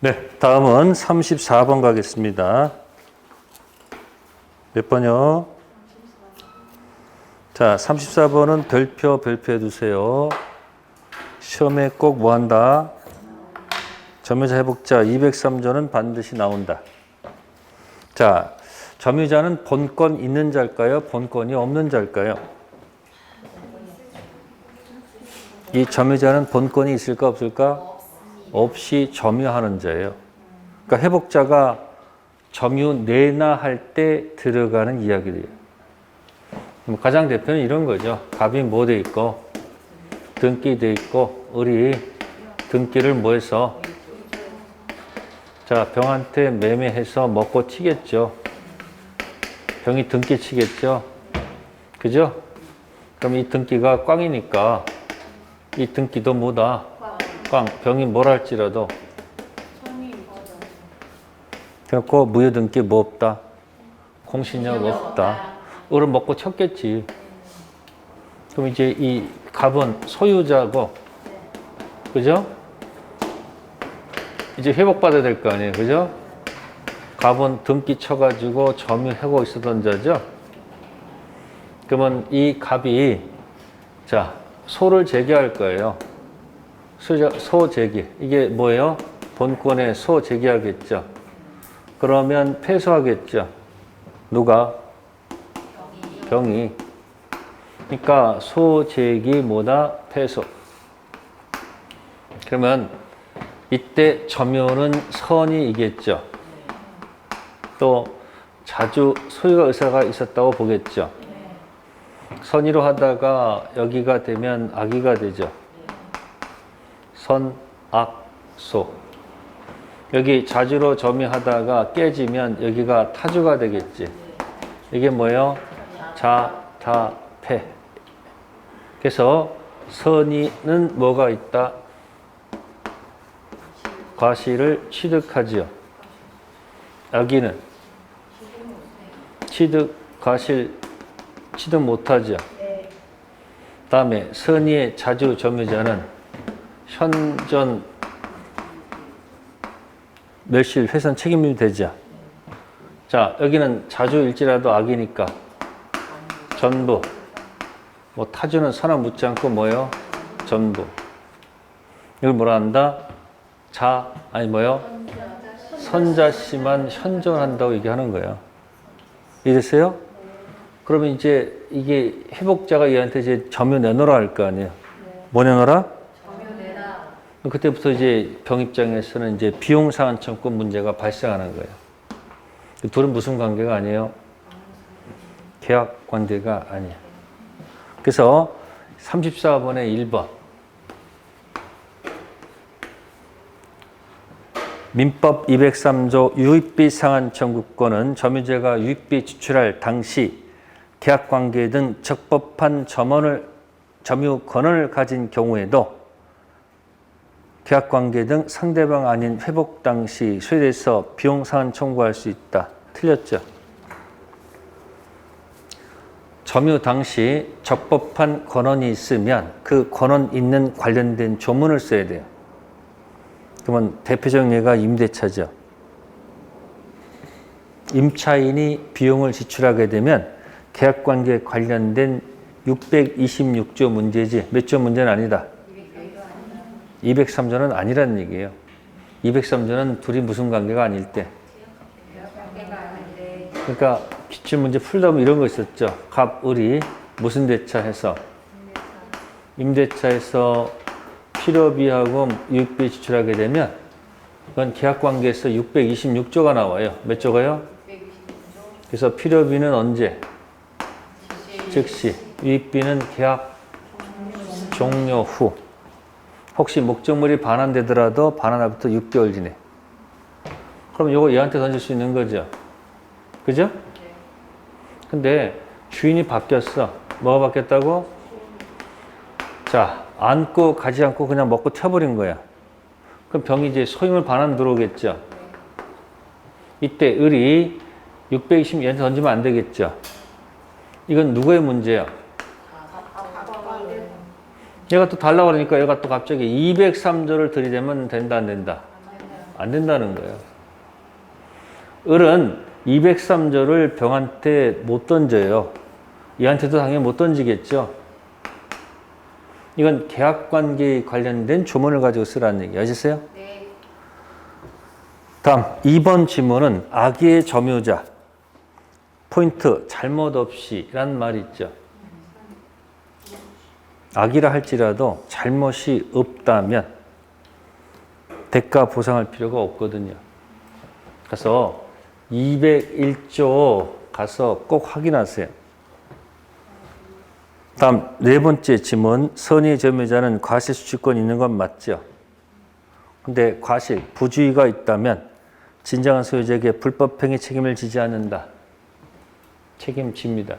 네, 다음은 34번 가겠습니다. 몇 번요? 자, 34번은 별표해 두세요. 시험에 꼭 뭐 한다? 점유자 회복자 203조는 반드시 나온다. 자, 점유자는 본권 있는 자일까요? 본권이 없는 자일까요? 이 점유자는 본권이 있을까 없을까? 없이 점유하는 자예요. 그러니까 회복자가 점유 내나 할 때 들어가는 이야기들이에요. 가장 대표는 이런 거죠. 갑이 뭐 돼 있고 등기 돼 있고 을이 등기를 뭐 해서 자, 병한테 매매해서 먹고 치겠죠. 병이 등기 치겠죠. 그죠? 그럼 이 등기가 꽝이니까 이 등기도 뭐다? 꽝. 병이 뭘 할지라도 그렇고 무효등기 뭐 없다? 공신력 없다. 을은 먹고 쳤겠지. 그럼 이제 이 갑은 소유자고 그죠? 이제 회복받아야 될 거 아니에요. 그죠? 갑은 등기 쳐가지고 점유하고 있었던 자죠. 그러면 이 갑이 자 소를 제기할 거예요. 소 제기. 이게 뭐예요? 본권에 소 제기하겠죠. 그러면 패소하겠죠. 누가? 병이. 그러니까 소 제기 뭐다? 패소. 그러면 이때 점유는 선이 이겠죠. 또 자주 소유가 의사가 있었다고 보겠죠. 선의로 하다가 여기가 되면 악의가 되죠. 선, 악, 소. 여기 자주로 점유하다가 깨지면 여기가 타주가 되겠지. 이게 뭐예요? 자, 타, 패. 그래서 선의는 뭐가 있다? 과실을 취득하지요. 악의는 과실 취득 못하죠. 다음에 선의의 자주 점유자는 현존 멸실 훼손 책임이 되죠. 자, 여기는 자주일지라도 악이니까 전부. 뭐 타주는 선악 묻지 않고 뭐요? 전부. 이걸 뭐라 한다? 선자씨만 현존한다고 얘기하는 거예요. 이랬어요? 그러면 이제 이게 회복자가 얘한테 이제 점유 내놓으라 할 거 아니에요. 뭐 내놓으라? 점유 내라. 그때부터 이제 병 입장에서는 이제 비용상한 청구 문제가 발생하는 거예요. 둘은 무슨 관계가 아니에요? 계약 관계가 아니에요. 그래서 34번의 1번. 민법 203조 유익비 상한 청구권은 점유자가 유익비 지출할 당시 계약관계 등 적법한 점유권을 가진 경우에도 계약관계 등 상대방 아닌 회복 당시 소유돼서 비용 상한 청구할 수 있다. 틀렸죠? 점유 당시 적법한 권한이 있으면 그 권한 있는 관련된 조문을 써야 돼요. 그러면 대표적인 예가 임대차죠. 임차인이 비용을 지출하게 되면 계약관계에 관련된 626조 문제지 몇 조 문제는 아니다. 203조는 아니라는 얘기예요. 203조는 둘이 무슨 관계가 아닐 때. 그러니까 기출문제 풀다 보면 이런 거 있었죠. 갑, 을이 무슨 대차 해서 임대차에서 필요비하고 유익비 지출하게 되면 그건 계약관계에서 626조가 나와요. 몇 조가요? 그래서 필요비는 언제? 즉시. 유익비는 계약 종료 후. 혹시 목적물이 반환되더라도 반환하부터 6개월 지내. 그럼 이거 얘한테 던질 수 있는 거죠. 그죠? 근데 주인이 바뀌었어. 뭐가 바뀌었다고? 자, 안고 가지 않고 그냥 먹고 튀어버린 거야. 그럼 병이 이제 소임을 반환 들어오겠죠. 이때 을이 620 얘한테 던지면 안 되겠죠. 이건 누구의 문제야? 얘가 또 달라고 그러니까 얘가 또 갑자기 203조를 들이대면 된다 안 된다? 안 된다는 거예요. 을은 203조를 병한테 못 던져요. 얘한테도 당연히 못 던지겠죠. 이건 계약관계에 관련된 조문을 가지고 쓰라는 얘기 아시겠어요? 네. 다음 2번 지문은 악의 점유자 포인트 잘못 없이 라는 말이 있죠. 악이라 할지라도 잘못이 없다면 대가 보상할 필요가 없거든요. 그래서 201조 가서 꼭 확인하세요. 다음 네 번째 지문, 선의 점유자는 과실수취권이 있는 건 맞죠? 근데 과실, 부주의가 있다면 진정한 소유자에게 불법행위 책임을 지지 않는다. 책임집니다.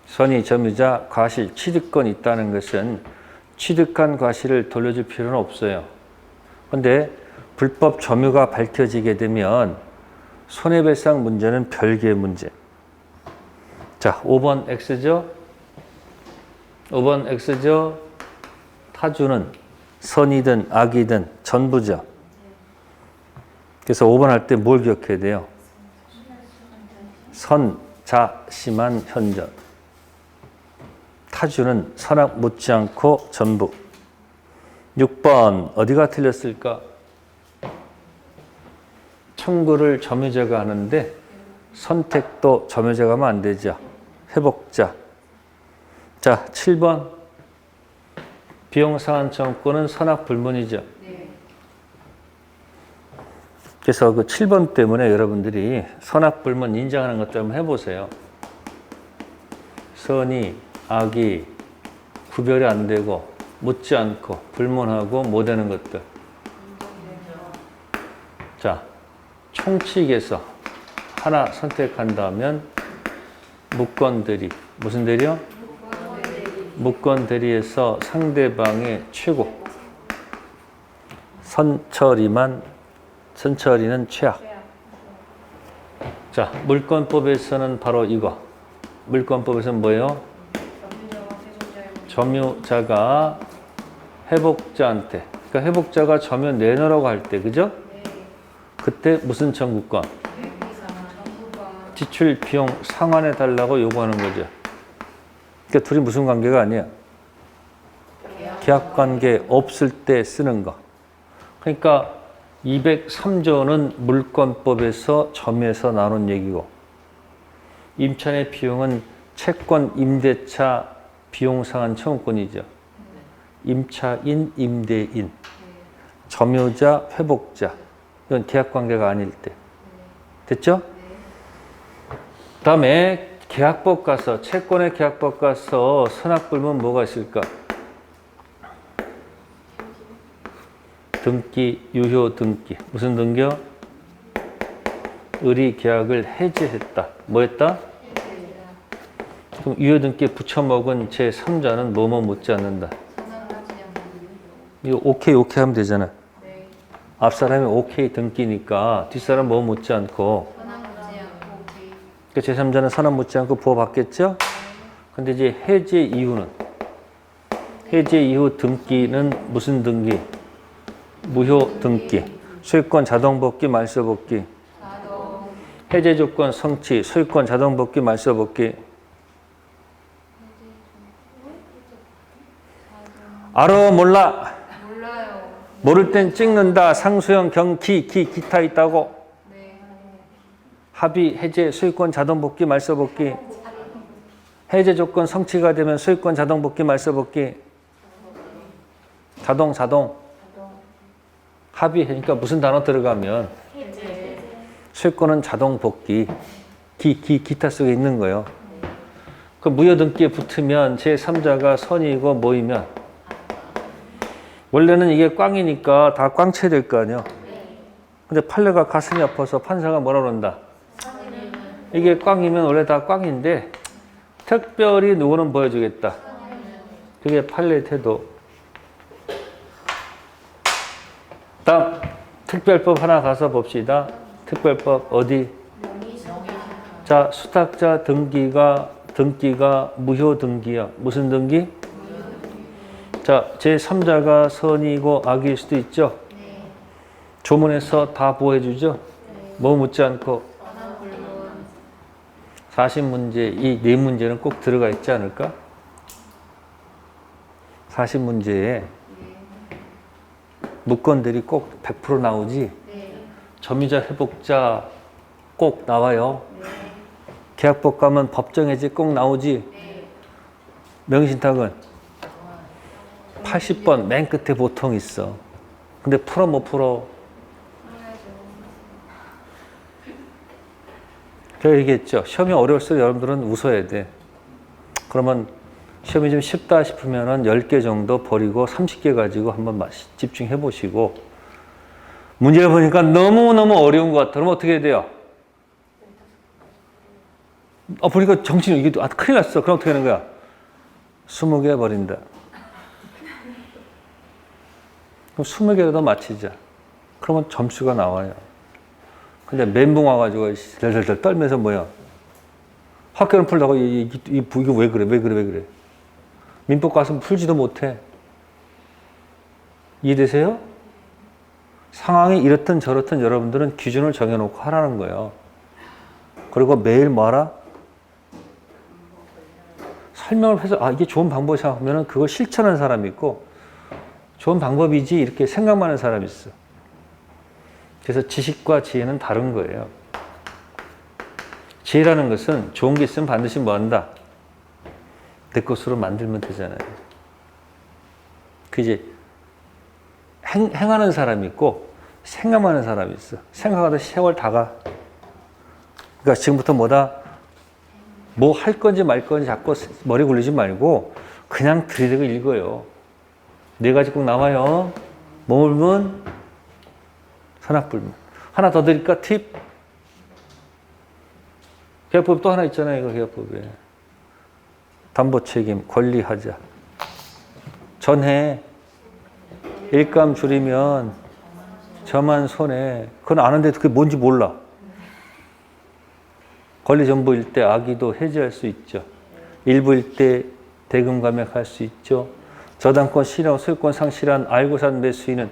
선의 점유자 과실, 취득권이 있다는 것은 취득한 과실을 돌려줄 필요는 없어요. 근데 불법 점유가 밝혀지게 되면 손해배상 문제는 별개의 문제. 자, 5번 X죠? 5번 X죠? 타주는 선이든 악이든 전부죠. 그래서 5번 할 때 뭘 기억해야 돼요? 선, 자, 심한, 현전. 타주는 선악 묻지 않고 전부. 6번 어디가 틀렸을까? 청구를 점유자가 하는데 선택도 점유자가 하면 안 되죠. 회복자. 자, 7번 비용상환 청구는 선악불문이죠. 네. 그래서 그 7번 때문에 여러분들이 선악불문 인정하는 것들 한번 해보세요. 선이, 악이 구별이 안 되고 묻지 않고 불문하고 못 되는 것들. 자, 총칙에서 하나 선택한다면 무권대리. 무슨 대리요? 무권대리에서 상대방의 최고. 선처리는 최악. 자, 물권법에서는 바로 이거. 물권법에서는 뭐예요? 점유자가 회복자한테, 그러니까 회복자가 점유 내놓으라고 할 때, 그죠? 그때 무슨 청구권? 지출 비용 상환해 달라고 요구하는 거죠. 그러니까 둘이 무슨 관계가 아니야. 계약 관계 없을 때 쓰는 거. 그러니까 203조는 물권법에서 점유해서 나눈 얘기고, 임차인의 비용은 채권 임대차 비용 상환 청구권이죠. 임차인, 임대인, 점유자, 회복자. 이건 계약 관계가 아닐 때. 됐죠? 다음에 계약법 가서, 채권의 계약법 가서 선악불문 뭐가 있을까? 등기, 유효 등기. 무슨 등기요? 을이 계약을 해지했다. 뭐 했다? 그럼 유효 등기에 붙여먹은 제3자는 뭐뭐 묻지 않는다. 이거 오케이 하면 되잖아. 앞사람이 오케이 등기니까 뒷사람 뭐 묻지 않고. 그러니까 제3자는 선언 묻지 않고 부어받겠죠? 근데 이제 해제 이후는, 해제 이후 등기는 무슨 등기? 무효 등기. 소유권 자동 복귀, 말소 복귀. 해제 조건 성취, 소유권 자동 복귀, 말소 복귀. 알아, 몰라? 몰라요. 모를 땐 찍는다. 상수형, 기타 있다고. 네. 합의, 해제, 소유권 자동 복귀, 말소 복귀. 해제 조건 성취가 되면 소유권 자동 복귀, 말소 복귀. 자동. 합의하니까 무슨 단어 들어가면 소유권은 자동 복귀. 기타 속에 있는 거예요. 그 무효 등기에 붙으면 제3자가 선이고 모이면 원래는 이게 꽝이니까 다 꽝쳐야 될 거 아니에요. 근데 판례가 가슴이 아파서 판사가 뭐라 그런다. 이게 꽝이면 원래 다 꽝인데 특별히 누구는 보여주겠다. 그게 판례 태도. 다음 특별법 하나 가서 봅시다. 특별법 어디? 자, 수탁자 등기가 무효 등기야. 무슨 등기? 자, 제3자가 선이고 악일 수도 있죠. 조문에서 다 보호해주죠? 뭐 묻지 않고. 40문제, 이 네 문제는 꼭 들어가 있지 않을까? 40문제에 무건들이 꼭 100% 나오지? 점유자, 회복자 꼭 나와요. 계약법 가면 법정해지 꼭 나오지? 명의신탁은 80번 맨 끝에 보통 있어. 근데 풀어 못 풀어? 제가 얘기했죠. 시험이 어려울수록 여러분들은 웃어야 돼. 그러면 시험이 좀 쉽다 싶으면은 10개 정도 버리고 30개 가지고 한번 집중해 보시고, 문제를 보니까 너무너무 어려운 것 같아. 그러면 어떻게 해야 돼요? 보니까 정신이, 이게, 큰일 났어. 그럼 어떻게 하는 거야? 20개 버린다. 그럼 20개라도 맞히자. 그러면 점수가 나와요. 근데 멘붕 와가지고 덜덜덜 떨면서 뭐야? 학교는 풀다가 이거 왜 그래? 민법 가서 풀지도 못해. 이해되세요? 상황이 이렇든 저렇든 여러분들은 기준을 정해놓고 하라는 거예요. 그리고 매일 뭐하라? 설명을 해서 이게 좋은 방법이 생각하면 그걸 실천하는 사람이 있고, 좋은 방법이지 이렇게 생각만 하는 사람이 있어. 그래서 지식과 지혜는 다른 거예요. 지혜라는 것은 좋은 게 있으면 반드시 뭐 한다? 내 것으로 만들면 되잖아요. 그 이제 행하는 사람이 있고 생각만 하는 사람이 있어. 생각하다 세월 다 가. 그러니까 지금부터 뭐 할 건지 말 건지 자꾸 머리 굴리지 말고 그냥 들이대고 읽어요. 4가지 꼭 나와요. 모물문, 선악불문. 하나 더 드릴까? 팁. 계약법 또 하나 있잖아요. 이거 계약법에. 담보책임, 권리하자. 전해. 일감 줄이면 저만 손해. 그건 아는데 그게 뭔지 몰라. 권리전부일 때 악의도 해지할 수 있죠. 일부일 때 대금 감액할 수 있죠. 저당권 실현, 소유권 상실한 알고 산 매수인은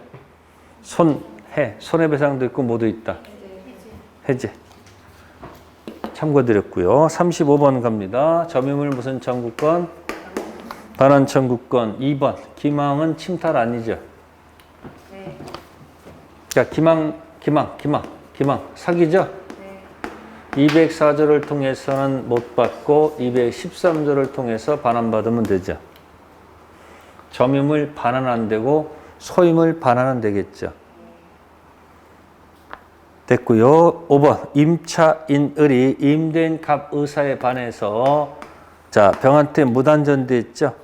손해배상도 있고 뭐도 있다. 해제. 참고드렸고요. 35번 갑니다. 점유물 무슨 청구권? 반환 청구권. 2번. 기망은 침탈 아니죠? 네. 자, 기망. 사기죠? 네. 204조를 통해서는 못 받고 213조를 통해서 반환받으면 되죠. 점유물 반환 안 되고 소유물 반환은 되겠죠. 됐고요. 5번. 임차인을이 임대인 갑 의사에 반해서 자, 병한테 무단전대했죠.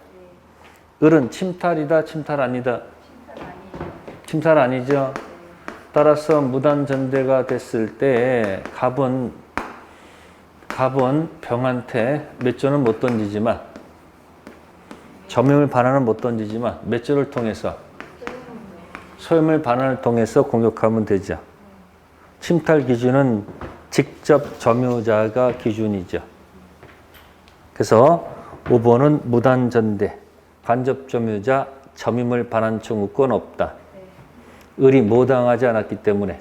을은 침탈이다, 침탈 아니다. 침탈 아니죠. 따라서 무단전대가 됐을 때 갑은 병한테 몇 조는 못 던지지만 점유물 반환은 못 던지지만 몇 조를 통해서 소유물 반환을 통해서 공격하면 되죠. 침탈 기준은 직접 점유자가 기준이죠. 그래서 5번은 무단전대, 간접 점유자, 점유물 반환 청구권 없다. 을이 뭐 당하지 않았기 때문에,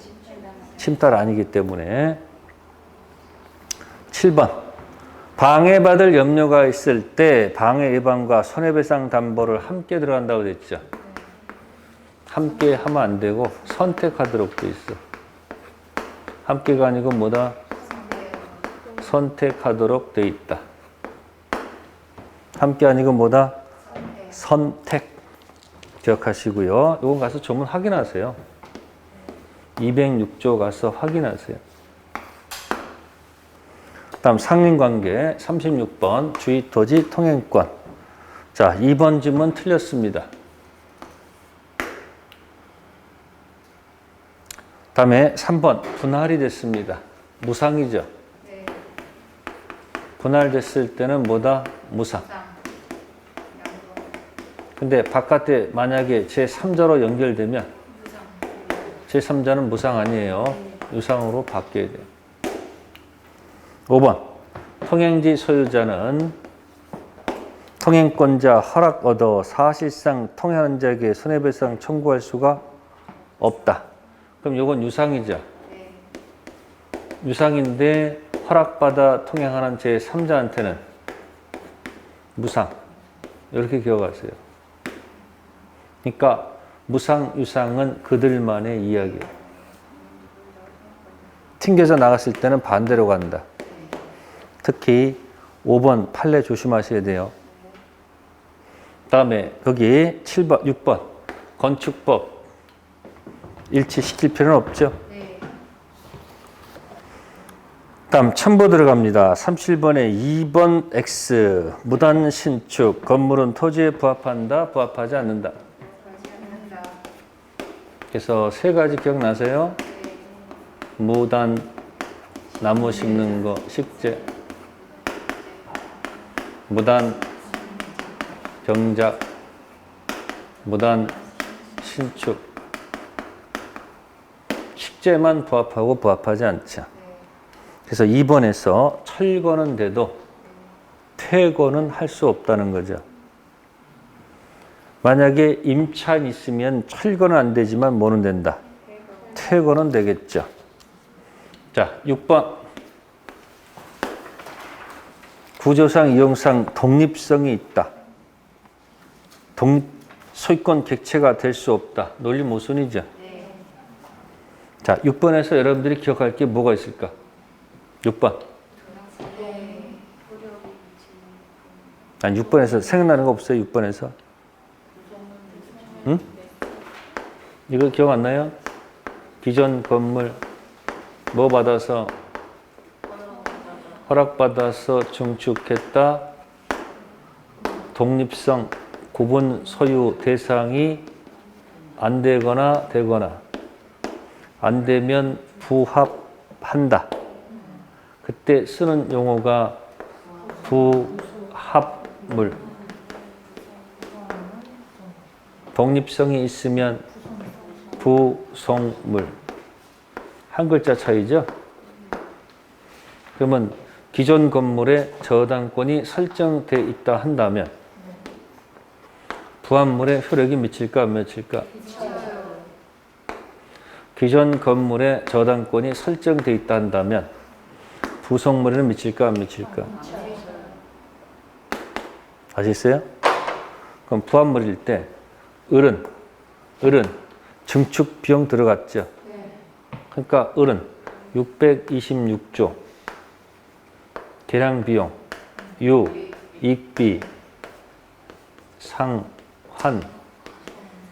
침탈 아니기 때문에. 7번. 방해받을 염려가 있을 때 방해 예방과 손해배상 담보를 함께 들어간다고 됐죠. 함께 하면 안 되고 선택하도록 돼 있어. 함께가 아니고 뭐다? 선택하도록 돼 있다. 함께 아니고 뭐다? 선택. 기억하시고요. 이건 가서 조문 확인하세요. 206조 가서 확인하세요. 다음 상린관계 36번 주의 토지 통행권. 자, 2번 질문 틀렸습니다. 다음에 3번 분할이 됐습니다. 무상이죠. 네. 분할됐을 때는 뭐다? 무상. 근데 바깥에 만약에 제3자로 연결되면 제3자는 무상 아니에요. 유상으로 바뀌어야 돼요. 5번 통행지 소유자는 통행권자 허락 얻어 사실상 통행하는 자에게 손해배상 청구할 수가 없다. 그럼 요건 유상이죠. 유상인데 허락받아 통행하는 제3자한테는 무상. 이렇게 기억하세요. 그러니까 무상, 유상은 그들만의 이야기예요. 튕겨서 나갔을 때는 반대로 간다. 특히 5번 판례 조심하셔야 돼요. 다음에 거기 7번, 6번 건축법 일치시킬 필요는 없죠. 다음 첨부 들어갑니다. 37번에 2번 X 무단 신축 건물은 토지에 부합한다, 부합하지 않는다. 그래서 세 가지 기억나세요? 무단 나무 심는 거 식재, 무단 경작, 무단 신축. 식재만 부합하고 부합하지 않죠. 그래서 2번에서 철거는 돼도 퇴거는 할 수 없다는 거죠. 만약에 임차인 있으면 철거는 안 되지만 뭐는 된다? 퇴거는 되겠죠. 자, 6번. 구조상, 이용상 독립성이 있다. 소유권 객체가 될 수 없다. 논리 모순이죠. 자, 6번에서 여러분들이 기억할 게 뭐가 있을까? 6번. 아니, 6번에서 생각나는 거 없어요? 6번에서? 응? 이거 기억 안 나요? 기존 건물 뭐 받아서 허락받아서 증축했다. 독립성, 구분 소유 대상이 안 되거나 되거나 안 되면 부합한다. 그때 쓰는 용어가 부합물. 독립성이 있으면 부속물. 한 글자 차이죠? 그러면 기존 건물에 저당권이 설정되어 있다 한다면 부합물에 효력이 미칠까 안 미칠까? 기존 건물에 저당권이 설정되어 있다 한다면 부속물에는 미칠까 안 미칠까? 아시겠어요? 그럼 부합물일 때 을은 증축 비용 들어갔죠? 그러니까 을은 626조 계량 비용, 유, 이익비, 상, 환,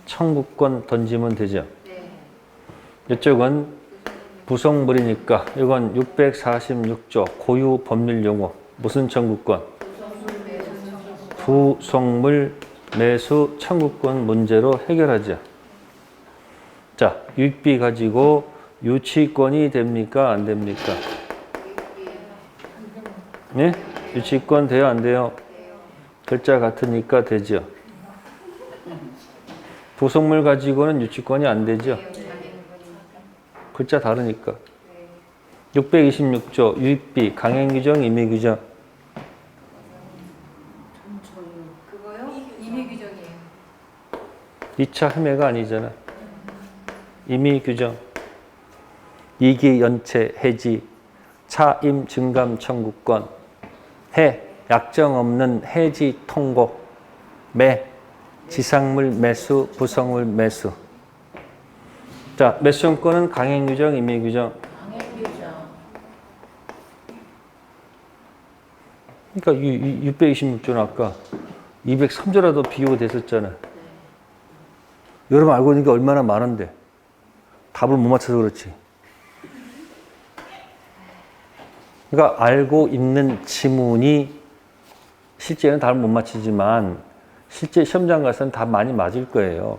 청구권 던지면 되죠. 이쪽은 부속물이니까 이건 646조 고유 법률 용어. 무슨 청구권? 부속물 매수 청구권 문제로 해결하죠. 자, 유익비 가지고 유치권이 됩니까? 안 됩니까? 네? 유치권 돼요? 안 돼요? 글자 같으니까 되죠. 부속물 가지고는 유치권이 안 되죠. 글자 다르니까. 626조 유익비 강행규정, 임의규정. 그거요? 임의규정이에요. 2차 흠해가 아니잖아. 임의규정. 이기 연체 해지, 차임 증감 청구권, 해 약정 없는 해지 통고, 매 지상물 매수, 부속물 매수. 자, 매수권은 강행규정, 임의규정. 강행규정. 그러니까 626조는 아까 203조라도 비교가 됐었잖아. 여러분 알고 있는 게 얼마나 많은데 답을 못 맞춰서 그렇지. 그러니까 알고 있는 지문이 실제는 답을 못 맞히지만 실제 시험장 가서는 답 많이 맞을 거예요.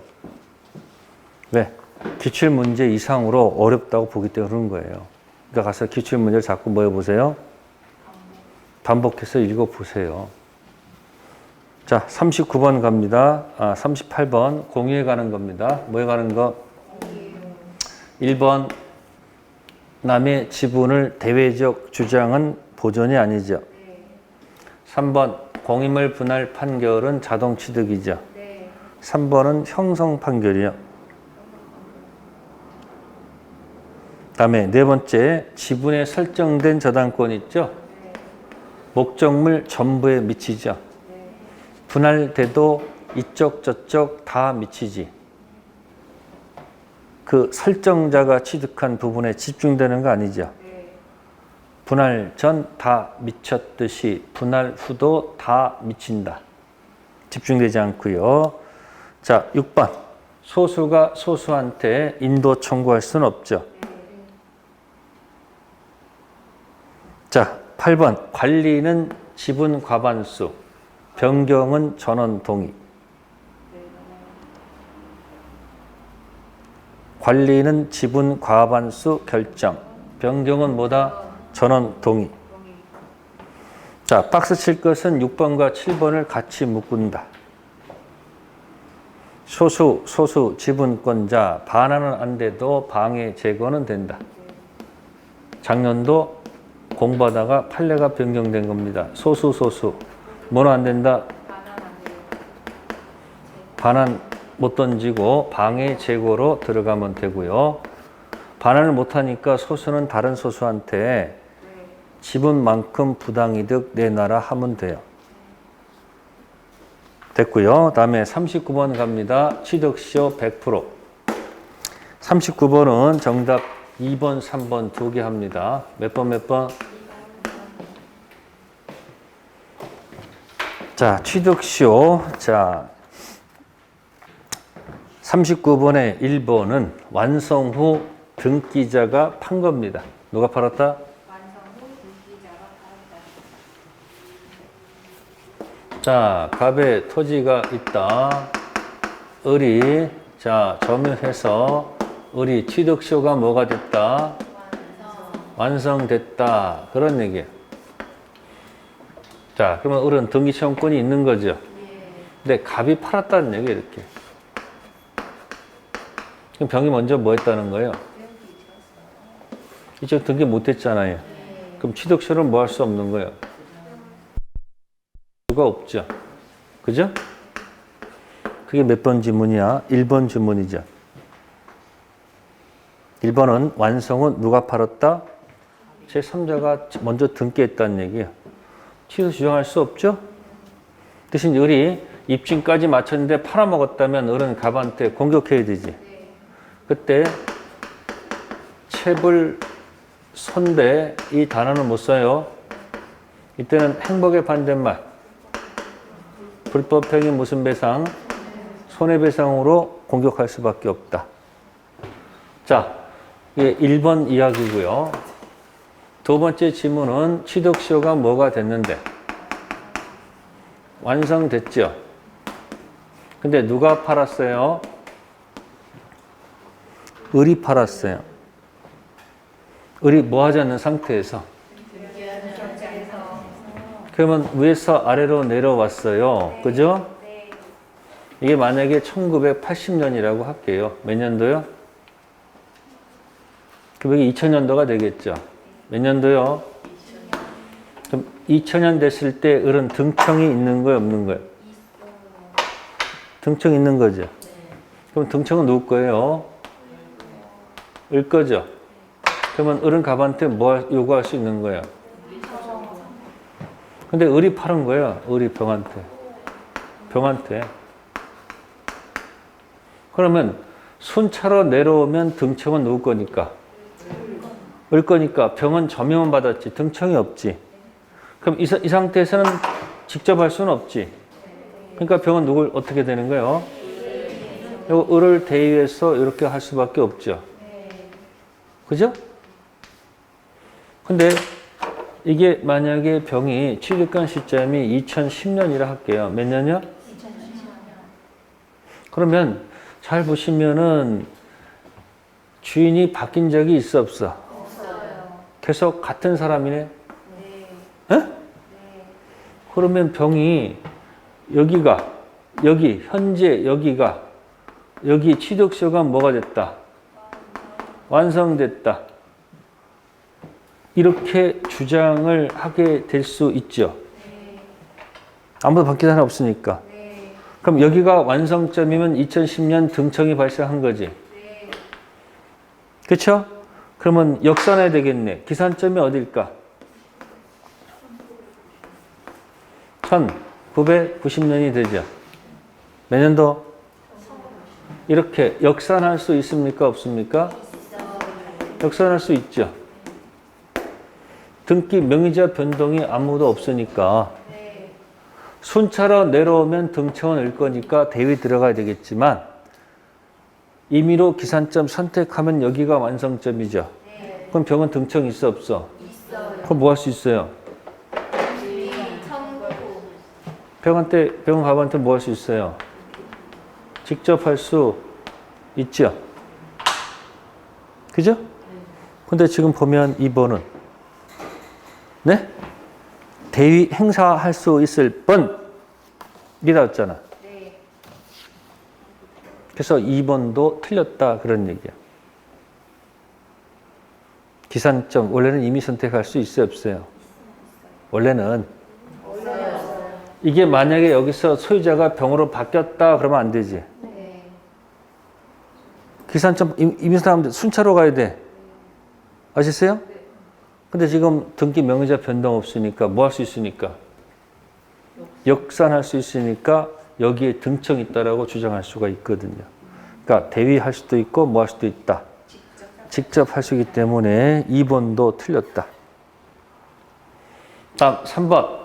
왜? 기출문제 이상으로 어렵다고 보기 때문에 그런 거예요. 그러니까 가서 기출문제를 자꾸 뭐 해보세요? 반복해서 읽어보세요. 자, 39번 갑니다. 38번 공유에 관한 겁니다. 뭐에 관한 거? 1번 남의 지분을 대외적 주장은 보존이 아니죠. 3번 공임을 분할 판결은 자동 취득이죠. 3번은 형성 판결이요. 다음에 네 번째, 지분에 설정된 저당권 있죠? 목적물 전부에 미치죠. 분할돼도 이쪽 저쪽 다 미치지. 그 설정자가 취득한 부분에 집중되는 거 아니죠? 분할 전 다 미쳤듯이 분할 후도 다 미친다. 집중되지 않고요. 자, 6번. 소수가 소수한테 인도 청구할 수는 없죠. 자, 8번. 관리는 지분 과반수, 변경은 전원 동의. 관리는 지분 과반수 결정, 변경은 뭐다? 전원 동의. 자, 박스 칠 것은 6번과 7번을 같이 묶은다. 소수 지분권자 반환은 안 돼도 방해 제거는 된다. 작년도 공부하다가 판례가 변경된 겁니다. 소수 뭐는 안 된다? 반환 못 던지고 방해 제거로 들어가면 되고요. 반환을 못하니까 소수는 다른 소수한테 지분만큼 부당이득 내놔라 하면 돼요. 됐고요. 다음에 39번 갑니다. 취득시효 100%. 39번은 정답 2번, 3번 두 개 합니다. 몇 번? 자, 취득시효. 자, 39번의 1번은 완성 후 등기자가 판 겁니다. 누가 팔았다? 완성 후 등기자가 팔았다. 자, 갑에 토지가 있다. 을이, 자, 점유해서 을이 취득시효가 뭐가 됐다? 완성됐다. 그런 얘기예요. 자, 그러면 을은 등기시험권이 있는 거죠. 근데 갑이 팔았다는 얘기예요, 이렇게. 그럼 병이 먼저 뭐 했다는 거예요? 이쪽 등기 못 했잖아요. 그럼 취득시효를 뭐 할 수 없는 거예요? 수가 없죠. 그죠? 그게 몇 번 지문이야? 1번 지문이죠. 1번은 완성 후 누가 팔았다? 제3자가 먼저 등기했다는 얘기예요. 취소 주장할 수 없죠? 대신 을이 입증까지 마쳤는데 팔아먹었다면 을은 갑한테 공격해야 되지. 그때 체불 손배 이 단어는 못 써요. 이때는 행복의 반대말. 불법행위 무슨 배상? 손해배상으로 공격할 수밖에 없다. 자, 이게 1번 이야기고요. 두 번째 지문은 취득시효가 뭐가 됐는데? 완성됐죠? 근데 누가 팔았어요? 을이 팔았어요. 을이 뭐 하지 않는 상태에서? 그러면 위에서 아래로 내려왔어요. 그죠? 이게 만약에 1980년이라고 할게요. 몇 년도요? 그럼 이게 2000년도가 되겠죠. 몇 년도요? 그럼 2000년 됐을 때 을은 등청이 있는 거예요, 없는 거예요? 등청 있는 거죠. 그럼 등청은 누구 거예요? 을 거죠. 그러면 을은 갑한테 뭐 요구할 수 있는 거예요? 근데 을이 팔은 거예요. 을이 병한테. 그러면 순차로 내려오면 등청은 누구 거니까? 을 거니까 병은 점유만 받았지 등청이 없지. 그럼 이 상태에서는 직접 할 수는 없지. 그러니까 병은 누굴 어떻게 되는 거예요? 을을 대위해서 이렇게 할 수밖에 없죠. 그죠? 근데 이게 만약에 병이 취득한 시점이 2010년이라 할게요. 몇 년이요? 2010년. 그러면 잘 보시면은 주인이 바뀐 적이 있어 없어? 없어요. 계속 같은 사람이네? 네. 에? 그러면 병이 여기 현재 여기 취득시효가 뭐가 됐다? 완성됐다. 이렇게 주장을 하게 될 수 있죠. 아무도 바뀐 사람 없으니까. 그럼 여기가 완성점이면 2010년 등청이 발생한 거지. 그렇죠? 그러면 역산해야 되겠네. 기산점이 어딜까? 1990년이 되죠. 몇 년도? 이렇게 역산할 수 있습니까? 없습니까? 역산할 수 있죠. 등기 명의자 변동이 아무도 없으니까 순차로 내려오면 등청은 일 거니까 대위 들어가야 되겠지만 임의로 기산점 선택하면 여기가 완성점이죠. 그럼 병은 등청 있어 없어? 그럼 뭐 할 수 있어요? 병원 가방한테 뭐 할 수 있어요? 직접 할 수 있죠. 그죠? 근데 지금 보면 2번은 네? 대위 행사할 수 있을 뻔이라 했잖아. 그래서 2번도 틀렸다 그런 얘기야. 기산점 원래는 임의 선택할 수 있어요 없어요? 원래는 이게 만약에 여기서 소유자가 병으로 바뀌었다 그러면 안 되지. 기산점 임의 선택하면 순차로 가야 돼. 아시겠어요? 근데 지금 등기 명의자 변동 없으니까 뭐 할 수 있으니까? 역산할 수 있으니까 여기에 등청이 있다라고 주장할 수가 있거든요. 그러니까 대위할 수도 있고 뭐 할 수도 있다. 직접 할 수 있기 때문에 2번도 틀렸다. 다음 3번.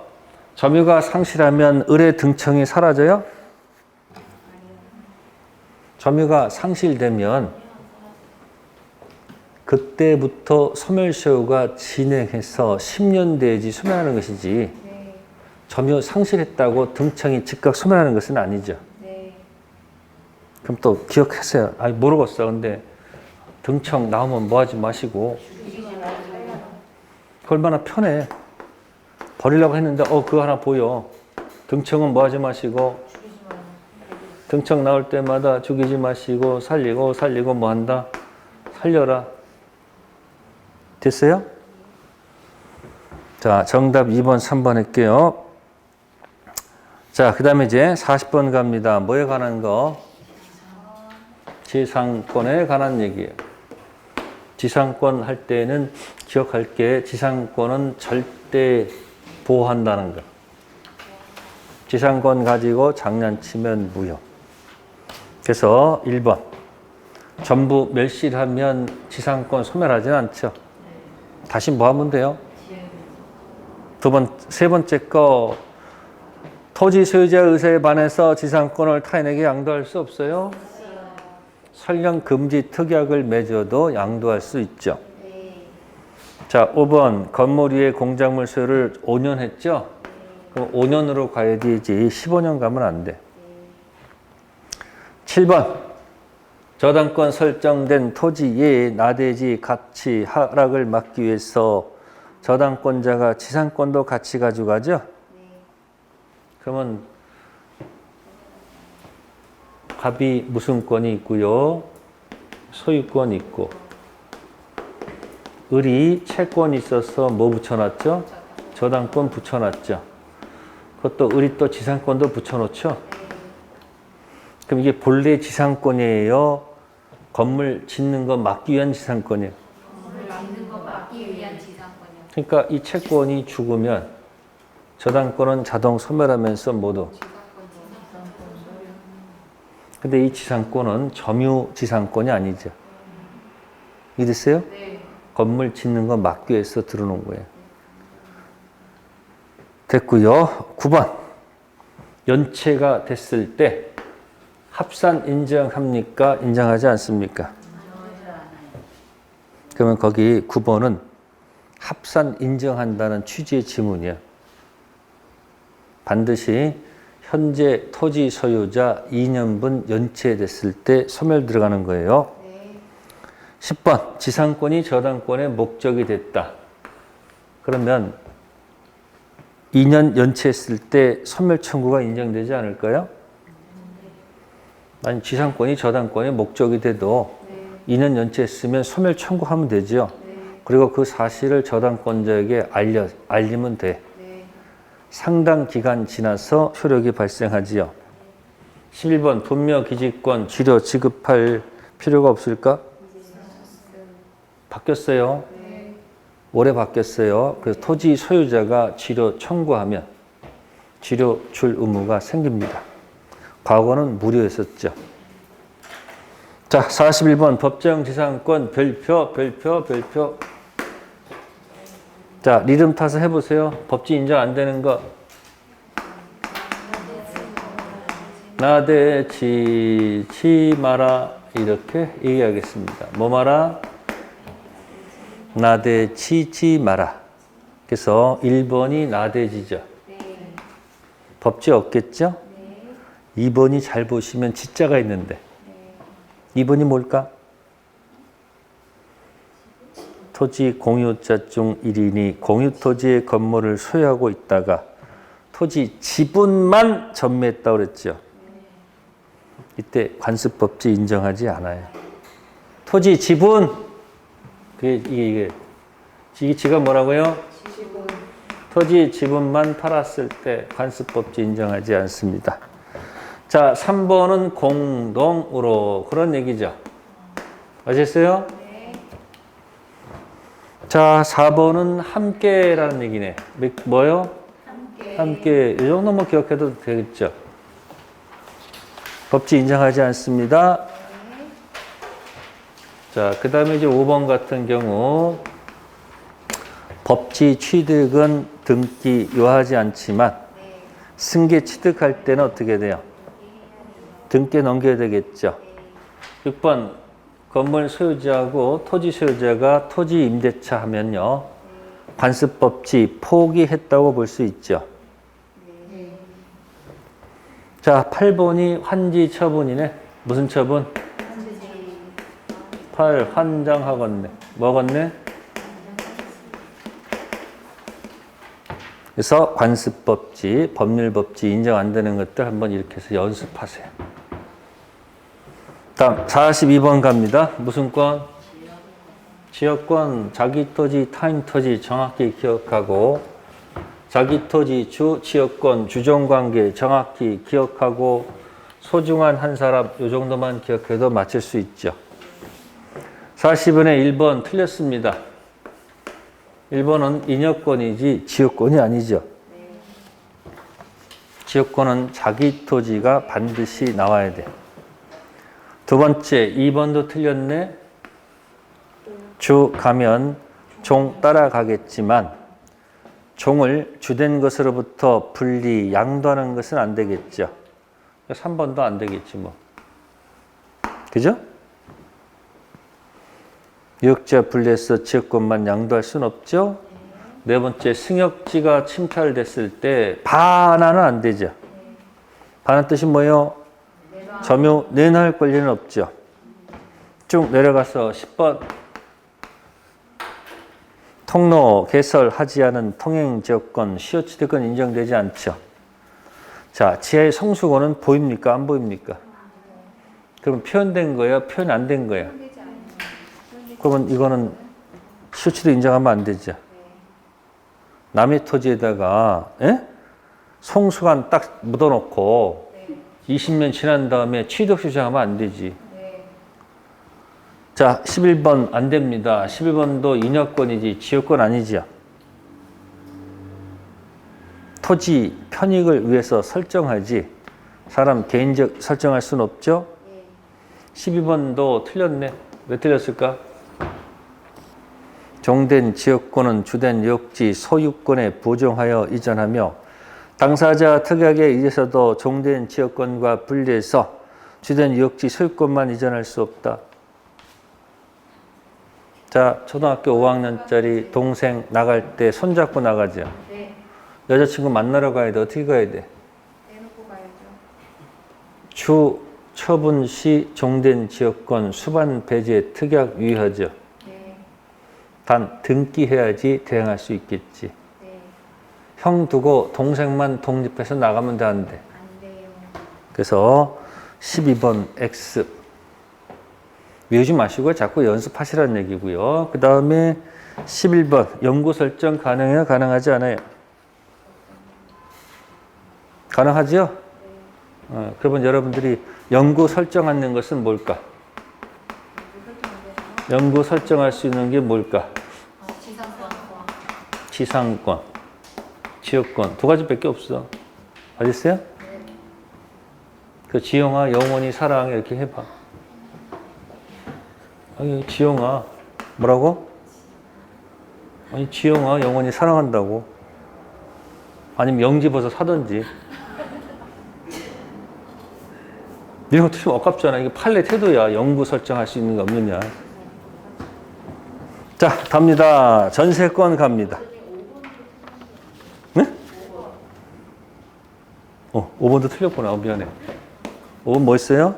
점유가 상실하면 을의 등청이 사라져요? 점유가 상실되면 그때부터 소멸시효가 진행해서 10년 내지 소멸하는 것이지 점유 상실했다고 등청이 즉각 소멸하는 것은 아니죠. 그럼 또 기억하세요. 아니 모르겠어. 근데 등청 나오면 뭐 하지 마시고 얼마나 편해. 버리려고 했는데 그거 하나 보여. 등청은 뭐 하지 마시고 등청 나올 때마다 죽이지 마시고 살리고 뭐 한다? 살려라. 됐어요? 자, 정답 2번, 3번 할게요. 자, 그 다음에 이제 40번 갑니다. 뭐에 관한 거? 지상권에 관한 얘기예요. 지상권 할 때는 기억할 게 지상권은 절대 보호한다는 거. 지상권 가지고 장난치면 무효. 그래서 1번. 전부 멸실하면 지상권 소멸하진 않죠. 다시 뭐 하면 돼요? 세 번째 거. 토지 소유자의 의사에 반해서 지상권을 타인에게 양도할 수 없어요? 설령 금지 특약을 맺어도 양도할 수 있죠. 자, 5번. 건물 위에 공작물 소유를 5년 했죠? 그럼 5년으로 가야 되지 15년 가면 안 돼. 7번. 저당권 설정된 토지의 나대지 가치 하락을 막기 위해서 저당권자가 지상권도 같이 가져가죠? 그러면 갑이 무슨 권이 있고요? 소유권이 있고 을이 채권이 있어서 뭐 붙여놨죠? 저당권 붙여놨죠. 그것도 을이 또 지상권도 붙여놓죠. 그럼 이게 본래 지상권이에요? 건물 짓는 거 막기 위한 지상권이에요? 건물 짓는 거 막기 위한 지상권이요. 그러니까 이 채권이 죽으면 저당권은 자동 소멸하면서 모두. 근데 이 지상권은 점유 지상권이 아니죠. 이해됐어요? 네. 건물 짓는 거 막기 위해서 들어놓은 거예요. 됐고요. 9번. 연체가 됐을 때 합산 인정합니까? 인정하지 않습니까? 그러면 거기 9번은 합산 인정한다는 취지의 지문이에요. 반드시 현재 토지 소유자 2년분 연체됐을 때 소멸 들어가는 거예요. 10번. 지상권이 저당권의 목적이 됐다. 그러면 2년 연체했을 때 소멸 청구가 인정되지 않을까요? 아니, 지상권이 저당권의 목적이 돼도 2년 연체했으면 소멸 청구하면 되죠. 그리고 그 사실을 저당권자에게 알리면 돼. 상당 기간 지나서 효력이 발생하지요. 11번. 분묘 기지권 지료 지급할 필요가 없을까? 바뀌었어요. 올해 바뀌었어요. 그래서 토지 소유자가 지료 청구하면 지료 줄 의무가 생깁니다. 과거는 무료였었죠. 자, 41번 법정지상권 별표. 자, 리듬 타서 해보세요. 법지 인정 안 되는 거. 나대치지 마라. 이렇게 얘기하겠습니다. 뭐 마라? 나대치지 마라. 그래서 1번이 나대지죠. 법지 없겠죠? 2번이 잘 보시면 지자가 있는데 2번이 뭘까? 토지 공유자 중 1인이 공유토지의 건물을 소유하고 있다가 토지 지분만 전매했다고 그랬죠. 이때 관습법지 인정하지 않아요. 토지 지분, 이게 지가 뭐라고요? 지분. 토지 지분만 팔았을 때 관습법지 인정하지 않습니다. 자, 3번은 공동으로 그런 얘기죠. 아셨어요? 네. 자, 4번은 함께라는 얘기네. 뭐요? 함께. 이 정도만 기억해도 되겠죠. 법지 인정하지 않습니다. 자, 그 다음에 이제 5번 같은 경우 법지 취득은 등기 요하지 않지만 승계 취득할 때는 어떻게 돼요? 등기에 넘겨야 되겠죠. 6번 건물 소유자하고 토지 소유자가 토지 임대차 하면요. 관습법지 포기했다고 볼 수 있죠. 자, 8번이 환지 처분이네. 무슨 처분? 환장하겠네. 뭐겠네? 그래서 관습법지, 법률법지 인정 안 되는 것들 한번 이렇게 해서 연습하세요. 다음 42번 갑니다. 무슨 권? 지역권, 자기 토지, 타인 토지 정확히 기억하고 자기 토지, 주, 지역권, 주종관계 정확히 기억하고 소중한 한 사람 이 정도만 기억해도 맞출 수 있죠. 40번에 1번 틀렸습니다. 1번은 인여권이지 지역권이 아니죠. 지역권은 자기 토지가 반드시 나와야 돼. 두 번째 2번도 틀렸네. 주 가면 종 따라가겠지만 종을 주된 것으로부터 분리 양도하는 것은 안 되겠죠. 3번도 안 되겠지 뭐. 그죠? 유역지와 분리해서 지역권만 양도할 수는 없죠. 네 번째 승역지가 침탈됐을 때 반환은 안 되죠. 반환 뜻이 뭐예요? 점유 내놓을 권리는 없죠. 쭉 내려가서 10번 통로 개설하지 않은 통행지역권 시효취득은 인정되지 않죠. 자, 지하의 성수고는 보입니까? 안 보입니까? 그럼 표현된 거예요? 표현 안 된 거예요? 그러면 이거는 시효취득 인정하면 안 되죠. 남의 토지에다가 송수관 딱 묻어놓고 20년 지난 다음에 취득 주장하면 안 되지. 자, 11번 안 됩니다. 11번도 인여권이지 지역권 아니죠. 토지 편익을 위해서 설정하지 사람 개인적 설정할 수는 없죠. 12번도 틀렸네. 왜 틀렸을까? 종된 지역권은 주된 유역지 소유권에 부정하여 이전하며 당사자 특약에 의해서도 종된 지역권과 분리해서 주된 유역지 소유권만 이전할 수 없다. 자, 초등학교 5학년짜리 동생 나갈 때 손잡고 나가죠. 네. 여자친구 만나러 가야 돼. 어떻게 가야 돼? 내놓고 가야죠. 주 처분 시 종된 지역권 수반 배제 특약 유의하죠. 네. 단 등기해야지 대행할 수 있겠지. 네. 형 두고 동생만 독립해서 나가면 돼, 안 돼? 안 돼요. 그래서 12번 X. 외우지 마시고 자꾸 연습하시라는 얘기고요. 그 다음에 11번 연구 설정 가능해요? 가능하지 않아요? 가능하죠? 그러면 여러분들이 연구 설정하는 것은 뭘까? 영구 설정할 수 있는 게 뭘까? 지상권. 지상권, 지역권 두 가지밖에 없어. 알겠어요? 그 지영아 영원히 사랑해 이렇게 해봐. 아니 지영아 뭐라고? 아니 지영아 영원히 사랑한다고. 아니면 영지버섯 사든지. 이런 것도 좀 아깝잖아. 이게 판례 태도야. 영구 설정할 수 있는 게 없느냐. 자, 갑니다. 전세권 갑니다. 네? 5번도 틀렸구나. 미안해. 5번 뭐 있어요?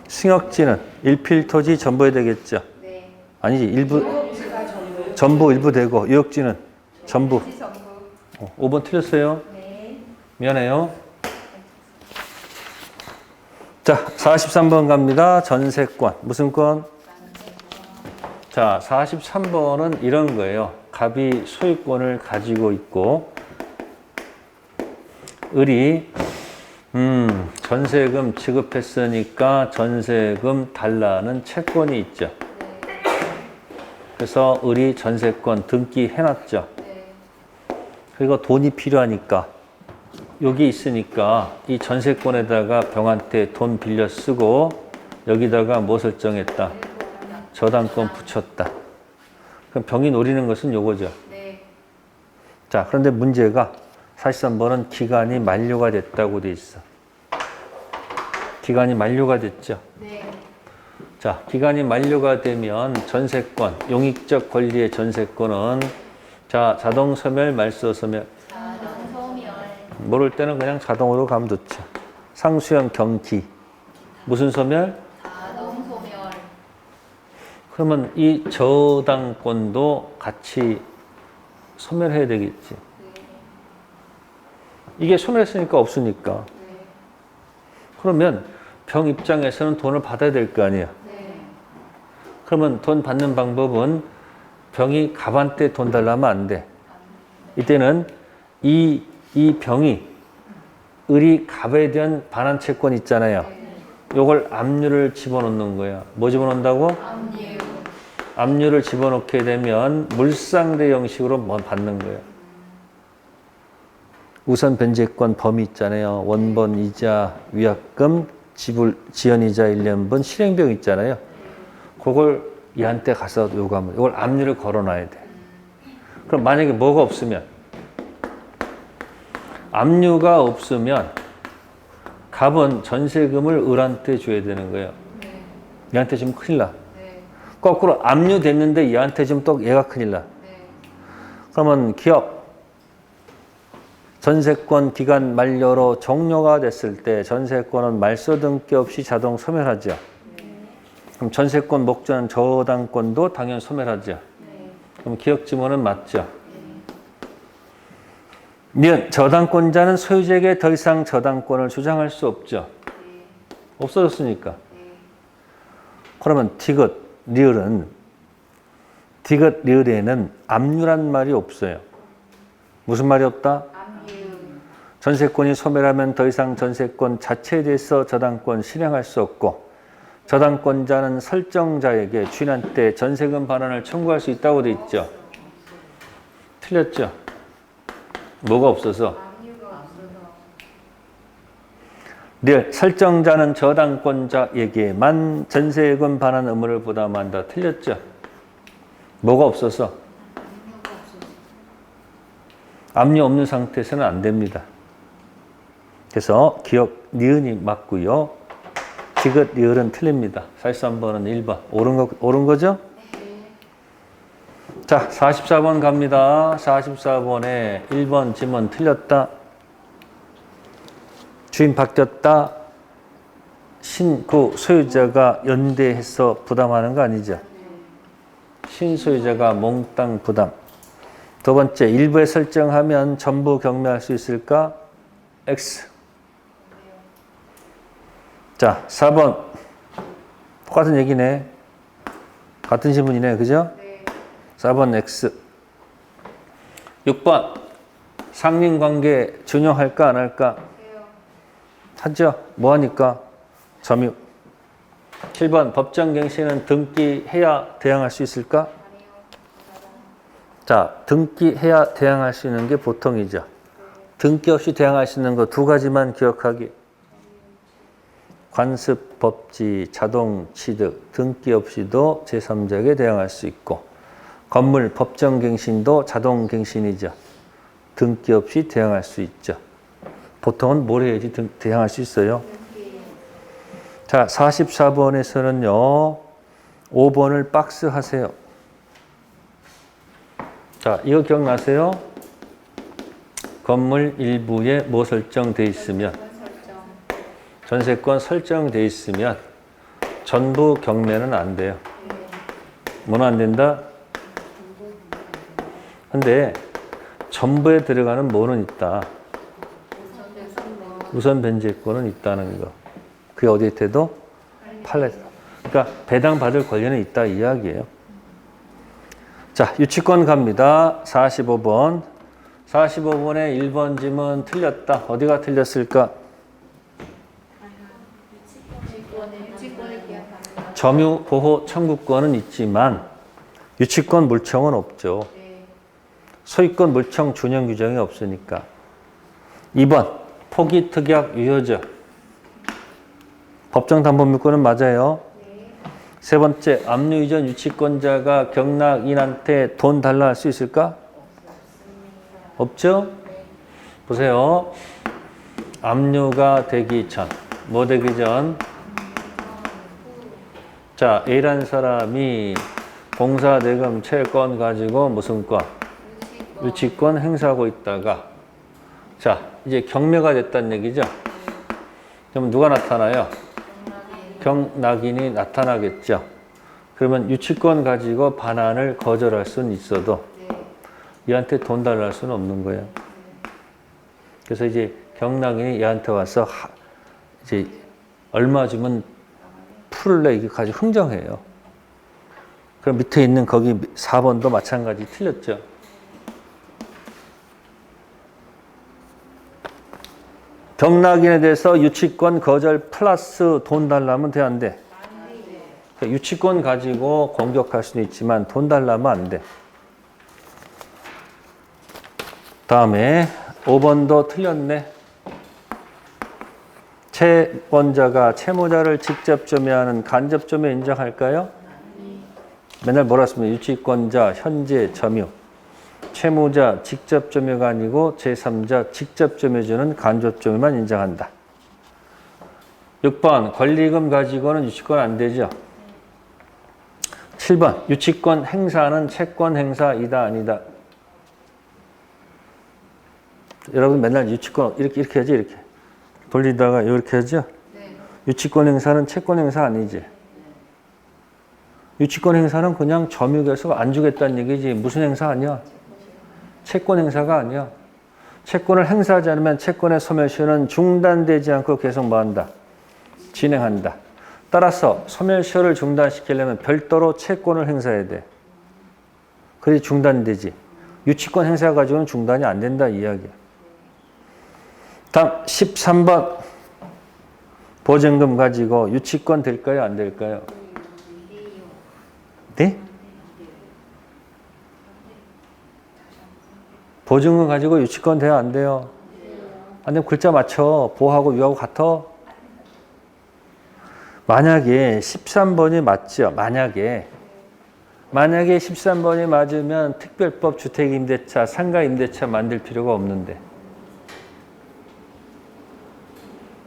승역지는 일필토지 전부해야 되겠죠? 네. 아니지. 일부, 전부 일부 되고, 유역지는 전부. 5번 틀렸어요? 네. 미안해요. 자, 43번 갑니다. 전세권. 무슨 권? 자, 43번은 이런 거예요. 갑이 소유권을 가지고 있고, 을이, 전세금 지급했으니까 전세금 달라는 채권이 있죠. 그래서 을이 전세권 등기해놨죠. 그리고 돈이 필요하니까, 여기 있으니까 이 전세권에다가 병한테 돈 빌려 쓰고, 여기다가 뭐 설정했다? 저당권 붙였다. 그럼 병이 노리는 것은 요거죠. 네. 자, 그런데 문제가 43번은 기간이 만료가 됐다고 돼 있어. 기간이 만료가 됐죠. 네. 자, 기간이 만료가 되면 전세권, 용익적 권리의 전세권은 자, 자동 소멸, 말소 소멸. 자동 소멸. 모를 때는 그냥 자동으로 가면 좋죠. 상수형 경기. 무슨 소멸? 자동 소멸. 그러면 이 저당권도 같이 소멸해야 되겠지. 이게 소멸했으니까 없으니까. 그러면 병 입장에서는 돈을 받아야 될 거 아니에요. 그러면 돈 받는 방법은 병이 갑한테 돈 달라면 안 돼. 이때는 이 병이 을이 갑에 대한 반환 채권 있잖아요. 요걸 압류를 집어넣는 거야. 뭐 집어넣는다고? 압류. 압류를 집어넣게 되면 물상대 형식으로 뭐 받는 거예요. 우선 변제권 범위 있잖아요. 원본 이자, 위약금, 지연이자 1년분, 실행비용 있잖아요. 그걸 얘한테 가서 요구하면 이걸 압류를 걸어놔야 돼. 그럼 만약에 뭐가 없으면 압류가 없으면 갑은 전세금을 을한테 줘야 되는 거예요. 얘한테 주면 큰일 나. 거꾸로 압류됐는데 얘한테 주면 또 얘가 큰일 나. 그러면 기업 전세권 기간 만료로 종료가 됐을 때 전세권은 말소 등기 없이 자동 소멸하죠. 그럼 전세권 목전은 저당권도 당연 소멸하죠. 그럼 기억 지문은 맞죠. 니은 저당권자는 소유자에게 더 이상 저당권을 주장할 수 없죠. 없어졌으니까. 그러면 디귿, 리을에는 압류란 말이 없어요. 무슨 말이 없다? 전세권이 소멸하면 더 이상 전세권 자체에 대해서 저당권 실행할 수 없고 저당권자는 설정자에게 주인한테 전세금 반환을 청구할 수 있다고 돼 있죠. 틀렸죠? 뭐가 없어서? 네, 설정자는 저당권자에게만 전세금 반환 의무를 부담한다. 틀렸죠? 뭐가 없어서? 압류 없는 상태에서는 안 됩니다. 그래서 기억 니은이 맞고요. 디귿 리을은 틀립니다. 43번은 1번. 옳은 거죠? 자, 44번 갑니다. 44번에 1번 지문 틀렸다. 주인 바뀌었다. 신구 소유자가 연대해서 부담하는 거 아니죠? 신소유자가 몽땅 부담. 두 번째, 일부에 설정하면 전부 경매할 수 있을까? X. 자, 4번. 똑같은 얘기네. 같은 지문이네. 그죠? 4번 X. 6번. 상린관계 준용할까 안 할까? 하죠. 뭐 하니까? 점유. 7번 법정갱신은 등기해야 대항할 수 있을까? 자, 등기해야 대항할 수 있는 게 보통이죠. 등기 없이 대항할 수 있는 거 두 가지만 기억하기. 관습, 법지, 자동 취득, 등기 없이도 제3자에게 대항할 수 있고, 건물 법정갱신도 자동갱신이죠. 등기 없이 대항할 수 있죠. 보통은 뭘 해야지 대항할 수 있어요? 자, 44번에서는요, 5번을 박스 하세요. 자, 이거 기억나세요? 건물 일부에 뭐 설정돼 있으면, 전세권 설정돼 있으면 전부 경매는 안 돼요. 뭐는 안 된다? 근데 전부에 들어가는 뭐는 있다. 우선 변제권은 있다는 거. 그게 어디에 돼도 팔레. 그러니까 배당 받을 권리는 있다 이 이야기예요. 자, 유치권 갑니다. 45번. 45번에 1번 지문 틀렸다. 어디가 틀렸을까? 점유 보호 청구권은 있지만 유치권 물청은 없죠. 소유권 물청 준용 규정이 없으니까. 2번 포기 특약 유효죠. 법정 담보물권은 맞아요. 세 번째 압류 이전 유치권자가 경락인한테 돈 달라 할 수 있을까? 없죠? 보세요. 압류가 되기 전, 뭐 되기 전? 자, A라는 사람이 공사대금 채권 가지고 무슨 권? 유치권 행사하고 있다가, 자, 이제 경매가 됐다는 얘기죠? 그럼 누가 나타나요? 경락인이 나타나겠죠. 그러면 유치권 가지고 반환을 거절할 수는 있어도 얘한테 돈 달라 할 수는 없는 거예요. 그래서 이제 경락인이 얘한테 와서 이제 얼마 주면 풀을래 이게 가지고 흥정해요. 그럼 밑에 있는 거기 4번도 마찬가지 틀렸죠. 경락인에 대해서 유치권 거절 플러스 돈 달라면 돼, 안 돼? 그러니까 유치권 가지고 공격할 수는 있지만 돈 달라면 안 돼. 다음에 5번도 틀렸네. 채권자가 채무자를 직접 점유하는 간접 점유 인정할까요? 맨날 뭐라 했습니까? 유치권자 현재 점유. 채무자 직접 점유가 아니고 제3자 직접 점유주는 간접 점유만 인정한다. 6번 권리금 가지고는 유치권 안 되죠. 7번 유치권 행사는 채권 행사이다 아니다. 여러분 맨날 유치권 이렇게 하지 이렇게 돌리다가 이렇게 하죠. 유치권 행사는 채권 행사 아니지. 유치권 행사는 그냥 점유계에서 안 주겠다는 얘기지 무슨 행사 아니야? 채권 행사가 아니야. 채권을 행사하지 않으면 채권의 소멸시효는 중단되지 않고 계속 뭐한다? 진행한다. 따라서 소멸시효를 중단시키려면 별도로 채권을 행사해야 돼. 그래야 중단되지. 유치권 행사 가지고는 중단이 안 된다 이 이야기야. 다음 13번 보증금 가지고 유치권 될까요? 안 될까요? 네? 보증금 가지고 유치권 돼야 안 돼요? 안 되면 글자 맞춰. 보하고 유하고 같아? 만약에 13번이 맞죠? 만약에 13번이 맞으면 특별법 주택임대차, 상가임대차 만들 필요가 없는데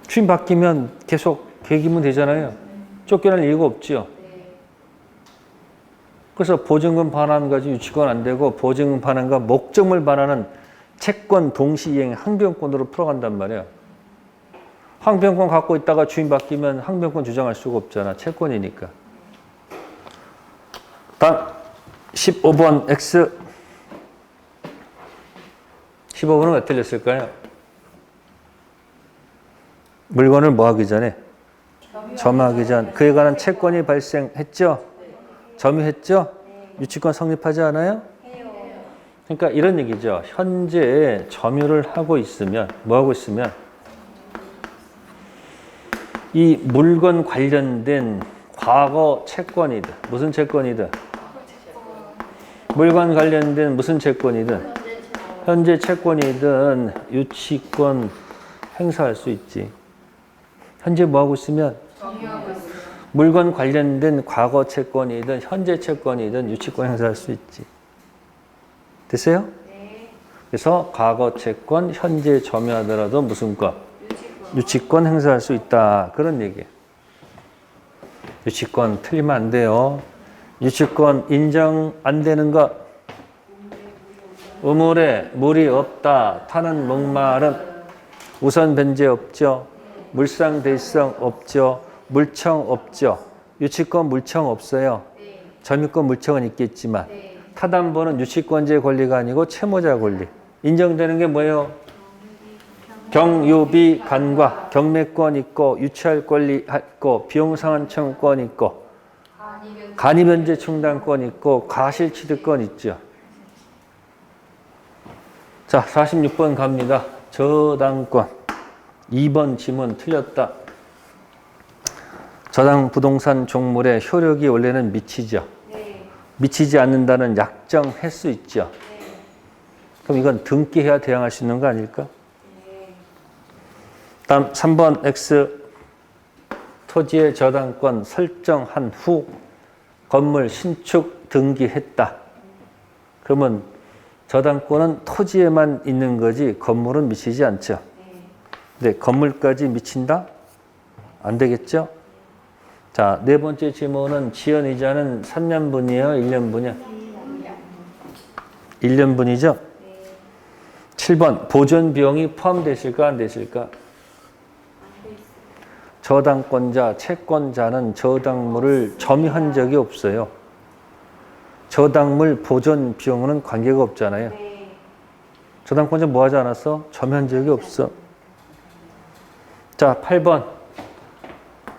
주인 바뀌면 계속 계기면 되잖아요. 쫓겨날 이유가 없죠. 그래서 보증금 반환 가지고 유치권 안 되고 보증금 반환과 목적물 반환은 채권 동시이행 항변권으로 풀어간단 말이에요. 항변권 갖고 있다가 주인 바뀌면 항변권 주장할 수가 없잖아. 채권이니까. 다음 15번 X 15번은 왜 틀렸을까요? 물건을 뭐 하기 전에? 점유하기 전. 그에 관한 채권이 발생했죠? 점유했죠? 유치권 성립하지 않아요? 그러니까 이런 얘기죠. 현재 점유를 하고 있으면 뭐 하고 있으면 이 물건 관련된 과거 채권이든 무슨 채권이든 물건 관련된 무슨 채권이든 현재 채권이든 유치권 행사할 수 있지. 현재 뭐 하고 있으면 물건 관련된 과거 채권이든 현재 채권이든 유치권 행사할 수 있지. 됐어요? 그래서 과거 채권 현재 점유하더라도 무슨 권? 유치권 행사할 수 있다. 그런 얘기예요. 유치권 틀리면 안 돼요. 유치권 인정 안 되는 것. 우물에 물이 없다. 타는 목마름. 우선 변제 없죠. 물상 대성 없죠. 물청 없죠. 유치권 물청 없어요. 점유권 물청은 있겠지만 타담보는 유치권자의 권리가 아니고 채무자 권리. 인정되는 게 뭐예요? 경유비 간과 경매권 있고 유치할 권리 있고 비용 상환 청구권 있고 간이 변제 충당권 있고 과실 취득권 있죠. 자, 46번 갑니다. 저당권. 2번 지문 틀렸다. 저당 부동산 종물에 효력이 원래는 미치죠. 미치지 않는다는 약정할 수 있죠. 그럼 이건 등기해야 대항할 수 있는 거 아닐까? 다음 3번 X. 토지의 저당권 설정한 후 건물 신축 등기했다. 그러면 저당권은 토지에만 있는 거지 건물은 미치지 않죠. 근데 건물까지 미친다? 안 되겠죠? 자, 네 번째 질문은 지연이자는 3년분이에요? 1년분이요? 1년분이죠? 7번 보존 비용이 포함되실까 안 되실까? 저당권자, 채권자는 저당물을 점유한 적이 없어요. 저당물 보존 비용은 관계가 없잖아요. 저당권자 뭐 하지 않았어? 점유한 적이 없어. 자, 8번.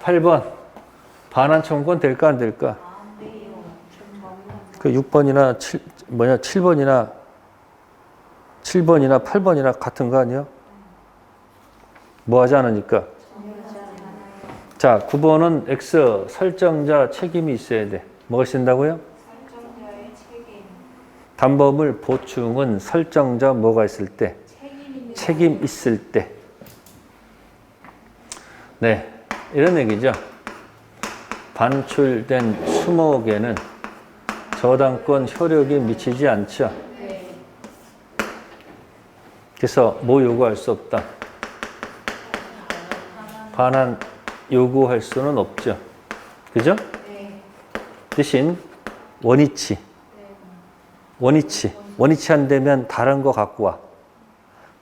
8번. 반환 청구권 될까 안 될까? 그 6번이나 7번이나 8번이나 같은 거 아니야? 뭐 하지 않으니까? 자, 9번은 X. 설정자 책임이 있어야 돼. 뭐가 있는다고요? 설정자의 책임. 담보물 보충은 설정자 뭐가 있을 때? 책임 있을 때. 네, 이런 얘기죠. 반출된 20개는 저당권 효력에 미치지 않죠. 그래서 뭐 요구할 수 없다. 반환 요구할 수는 없죠. 그죠? 대신 원위치 안 되면 다른 거 갖고 와.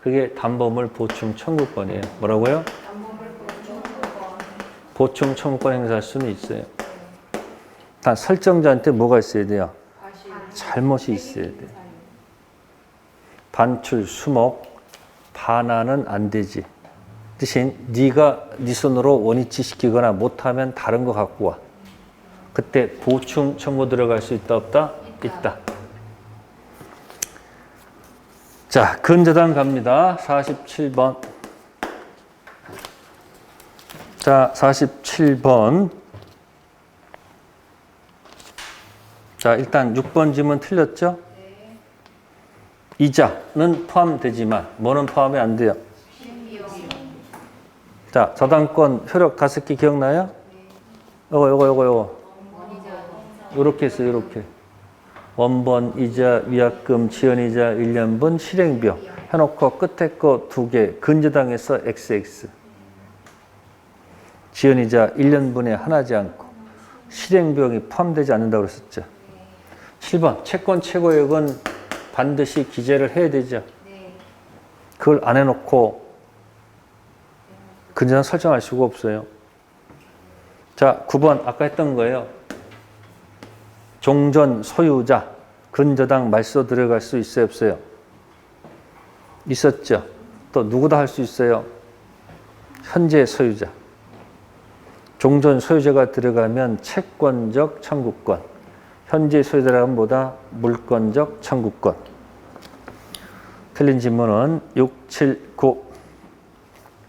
그게 담보물 보충 청구권이에요. 뭐라고요? 보충 청구권 행사할 수는 있어요. 단 설정자한테 뭐가 있어야 돼요? 잘못이 있어야 돼요. 반출, 수목, 반환은 안 되지. 대신 네가 네 손으로 원위치 시키거나 못하면 다른 거 갖고 와. 그때 보충 청구 들어갈 수 있다 없다? 있다. 자, 근저당 갑니다. 47번. 자, 47번. 자, 일단 6번 질문 틀렸죠? 이자는 포함되지만 뭐는 포함이 안 돼요? 자, 저당권 효력 5개 기억나요? 요거. 요렇게 했어요, 요렇게. 원본, 이자, 위약금, 지연이자, 1년분, 실행비용. 해놓고 끝에 거 2개, 근저당에서 XX. 지연이자 1년분에 하나지 않고 실행비용이 포함되지 않는다고 그랬었죠. 7번, 채권 최고액은 반드시 기재를 해야 되죠. 그걸 안 해놓고 근저당 설정할 수가 없어요. 자, 9번 아까 했던 거예요. 종전 소유자 근저당 말소 들어갈 수 있어요 없어요? 있었죠. 또 누구다 할 수 있어요? 현재 소유자. 종전 소유자가 들어가면 채권적 청구권. 현재 소유자라면 뭐다? 물권적 청구권. 틀린 질문은 6, 7, 9.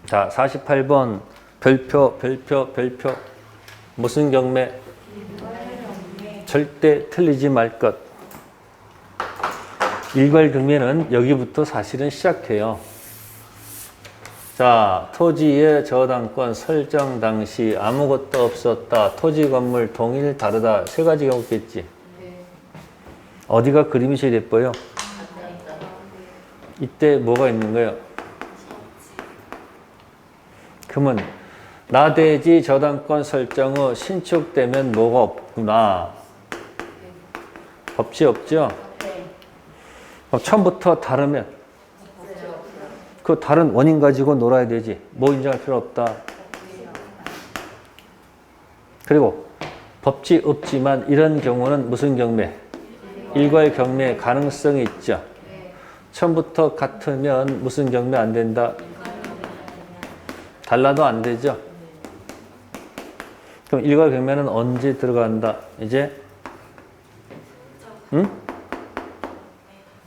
자, 48번 별표. 무슨 경매? 절대 틀리지 말 것. 일괄경매는 여기부터 사실은 시작해요. 자, 토지의 저당권 설정 당시 아무것도 없었다. 토지 건물 동일 다르다. 세 가지가 없겠지. 어디가 그림이 제일 예뻐요? 이때 뭐가 있는 거예요? 그러면 나대지 저당권 설정 후 신축되면 뭐가 없구나. 법치 없죠? 그럼 처음부터 다르면 그 다른 원인 가지고 놀아야 되지. 뭐 인정할 필요 없다. 그리고 법치 없지만 이런 경우는 무슨 경매? 일괄 경매 가능성이 있죠. 처음부터 같으면 무슨 경매 안 된다? 달라도 안 되죠. 그럼 일괄 경매는 언제 들어간다? 이제 응?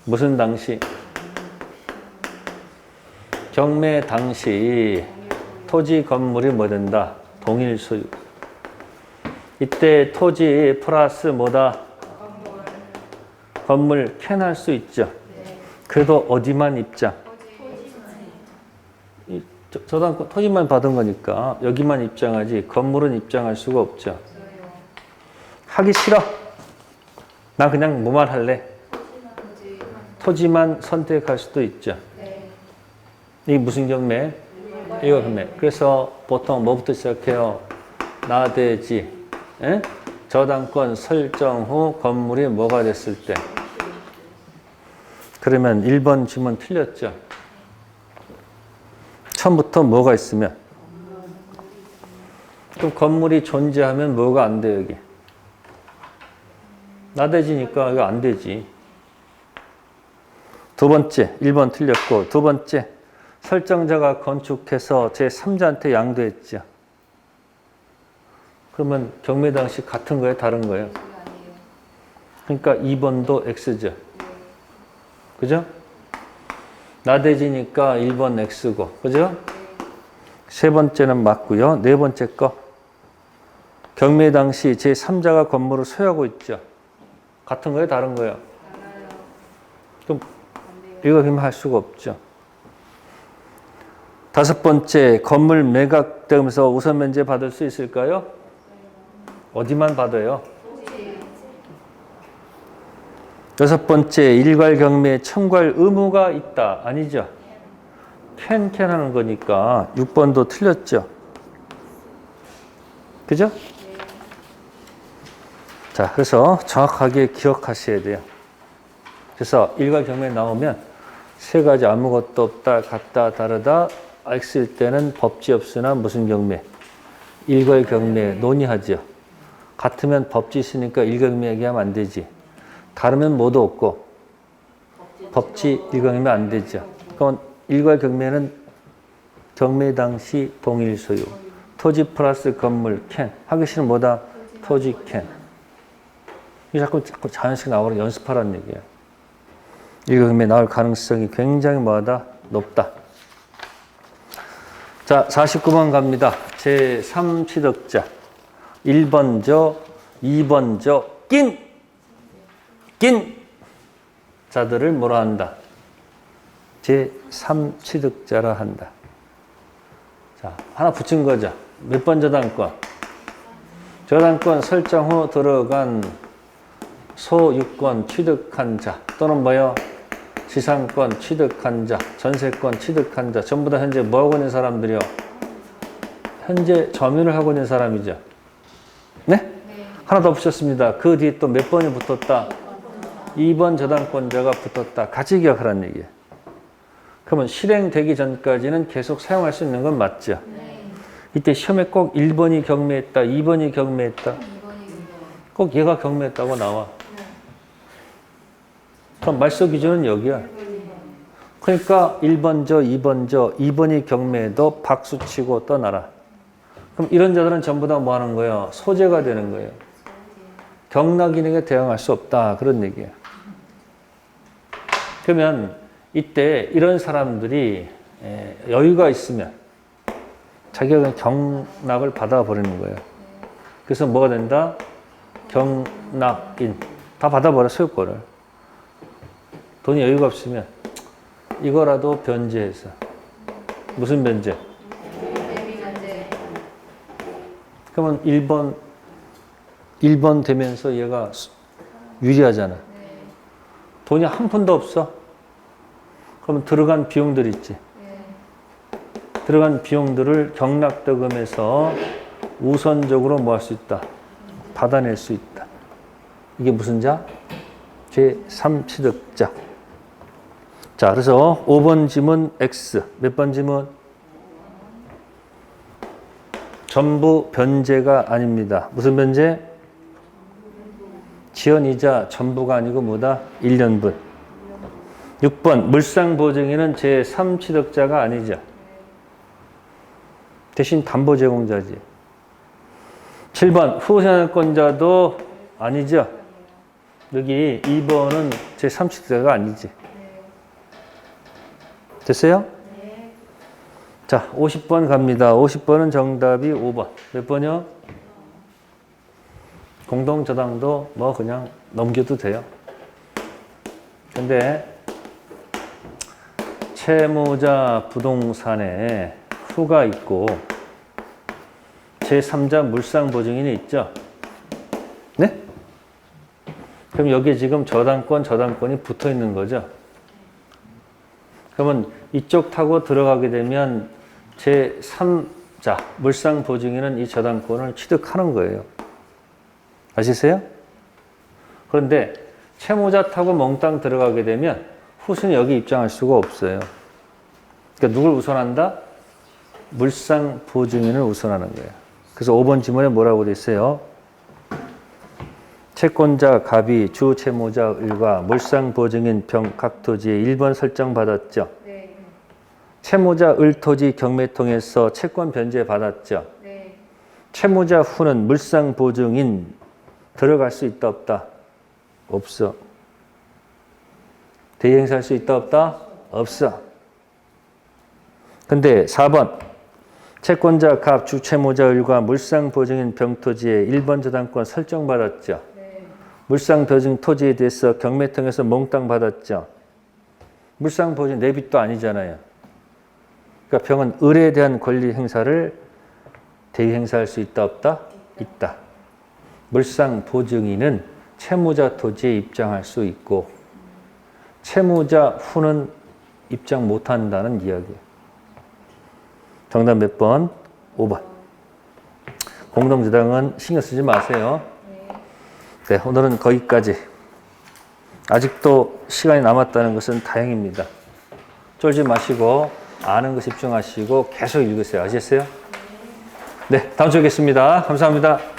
무슨 당시? 경매 당시 토지 건물이 뭐 된다? 동일 소유. 이때 토지 플러스 뭐다? 건물 캔할 수 있죠. 그래도 어디만 입장? 저당 토지만 받은 거니까 여기만 입장하지 건물은 입장할 수가 없죠. 하기 싫어. 나 그냥 뭐만 할래? 토지만 선택할 수도 있죠. 이게 무슨 경매? 이거 경매. 그래서 보통 뭐부터 시작해요? 나대지. 에? 저당권 설정 후 건물이 뭐가 됐을 때. 그러면 1번 질문 틀렸죠. 처음부터 뭐가 있으면. 그럼 건물이 존재하면 뭐가 안 돼, 여기? 나대지니까 이거 안 되지. 두 번째, 1번 틀렸고, 두 번째, 설정자가 건축해서 제3자한테 양도했죠. 그러면 경매 당시 같은 거예요? 다른 거예요? 그러니까 2번도 X죠. 그죠? 나대지니까 1번 X고, 그죠? 세 번째는 맞고요. 네 번째 거. 경매 당시 제3자가 건물을 소유하고 있죠. 같은 거예요? 다른 거예요? 그럼 이거 그러면 할 수가 없죠. 다섯 번째, 건물 매각되면서 우선 면제 받을 수 있을까요? 어디만 받아요? 여섯 번째, 일괄 경매에 청구할 의무가 있다. 아니죠? 캔 하는 거니까 6번도 틀렸죠. 그죠? 자, 그래서 정확하게 기억하셔야 돼요. 그래서 일괄 경매에 나오면 세 가지 아무것도 없다, 같다, 다르다, X일 때는 법치 없으나 무슨 경매? 일괄 경매 논의하죠. 같으면 법치 있으니까 일괄 경매 얘기하면 안 되지. 다르면 뭐도 없고 법치 일괄 경매 안 되죠. 그럼 일괄 경매는 경매 당시 동일 소유. 토지 플러스 건물 캔. 하기 싫으면 뭐다? 토지 캔. 이게 자꾸 자연스럽게 나오라 연습하라는 얘기예요. 일괄 경매 나올 가능성이 굉장히 뭐하다? 높다. 자, 49번 갑니다. 제3취득자. 1번조, 2번조, 낀 자들을 뭐라 한다? 제3취득자라 한다. 자, 하나 붙인 거죠. 몇 번 저당권? 저당권 설정 후 들어간 소유권 취득한 자 또는 뭐요? 지상권 취득한 자, 전세권 취득한 자 전부 다 현재 뭐 하고 있는 사람들이요? 현재 점유를 하고 있는 사람이죠. 네? 하나 더 붙였습니다. 그 뒤에 또 몇 번이 붙었다? 2번 저당권자가 붙었다. 같이 기억하라는 얘기예요. 그러면 실행되기 전까지는 계속 사용할 수 있는 건 맞죠? 이때 시험에 꼭 1번이 경매했다, 2번이 경매했다. 꼭 얘가 경매했다고 나와. 그럼 말소 기준은 여기야. 그러니까 1번조, 2번조, 2번이 경매해도 박수치고 떠나라. 그럼 이런 자들은 전부 다 뭐 하는 거예요? 소재가 되는 거예요. 경락인에게 대항할 수 없다. 그런 얘기예요. 그러면 이때 이런 사람들이 여유가 있으면 자기가 그냥 경락을 받아버리는 거예요. 그래서 뭐가 된다? 경락인 다 받아버려 소유권을. 돈이 여유가 없으면 이거라도 변제해서 무슨 변제? 대비 변제. 그러면 1번 되면서 얘가 유리하잖아. 네. 돈이 한 푼도 없어. 그러면 들어간 비용들 있지. 네. 들어간 비용들을 경락대금에서 우선적으로 뭐 할 수 있다? 받아낼 수 있다. 이게 무슨 자? 제3취득자. 자, 그래서 5번 지문 X. 몇 번 지문? 전부 변제가 아닙니다. 무슨 변제? 지연이자 전부가 아니고 뭐다? 1년분. 6번 물상보증인은 제3취득자가 아니죠. 대신 담보 제공자지. 7번 후생권자도 아니죠. 여기 2번은 제3취득자가 아니지. 됐어요? 자, 50번 갑니다. 50번은 정답이 5번. 몇 번이요? 공동저당도 뭐 그냥 넘겨도 돼요. 근데 채무자 부동산에 후가 있고 제3자 물상보증인이 있죠. 네? 그럼 여기에 지금 저당권이 붙어 있는 거죠. 그러면 이쪽 타고 들어가게 되면 제3자 물상보증인은 이 저당권을 취득하는 거예요. 아시세요? 그런데 채무자 타고 몽땅 들어가게 되면 후순위 여기 입장할 수가 없어요. 그러니까 누굴 우선한다? 물상보증인을 우선하는 거예요. 그래서 5번 지문에 뭐라고 돼 있어요? 채권자 갑이 주 채무자 을과 물상보증인 병 각 토지에 1번 설정받았죠. 네. 채무자 을 토지 경매 통해서 채권 변제 받았죠. 네. 채무자 후는 물상보증인 들어갈 수 있다 없다? 없어. 대행사할 수 있다 없다? 없어. 근데 4번 채권자 갑 주 채무자 을과 물상보증인 병토지에 1번 저당권 설정받았죠. 네. 물상보증 토지에 대해서 경매 통해서 몽땅 받았죠. 물상보증 내 빚도 아니잖아요. 그러니까 병은 을에 대한 권리 행사를 대행사할 수 있다 없다? 있다. 물상보증인은 채무자 토지에 입장할 수 있고 채무자 후는 입장 못한다는 이야기예요. 정답 몇 번? 5번. 공동저당은 신경 쓰지 마세요. 네, 오늘은 거기까지. 아직도 시간이 남았다는 것은 다행입니다. 쫄지 마시고 아는 거 집중하시고 계속 읽으세요. 아셨어요? 네, 다음 주에 뵙겠습니다. 감사합니다.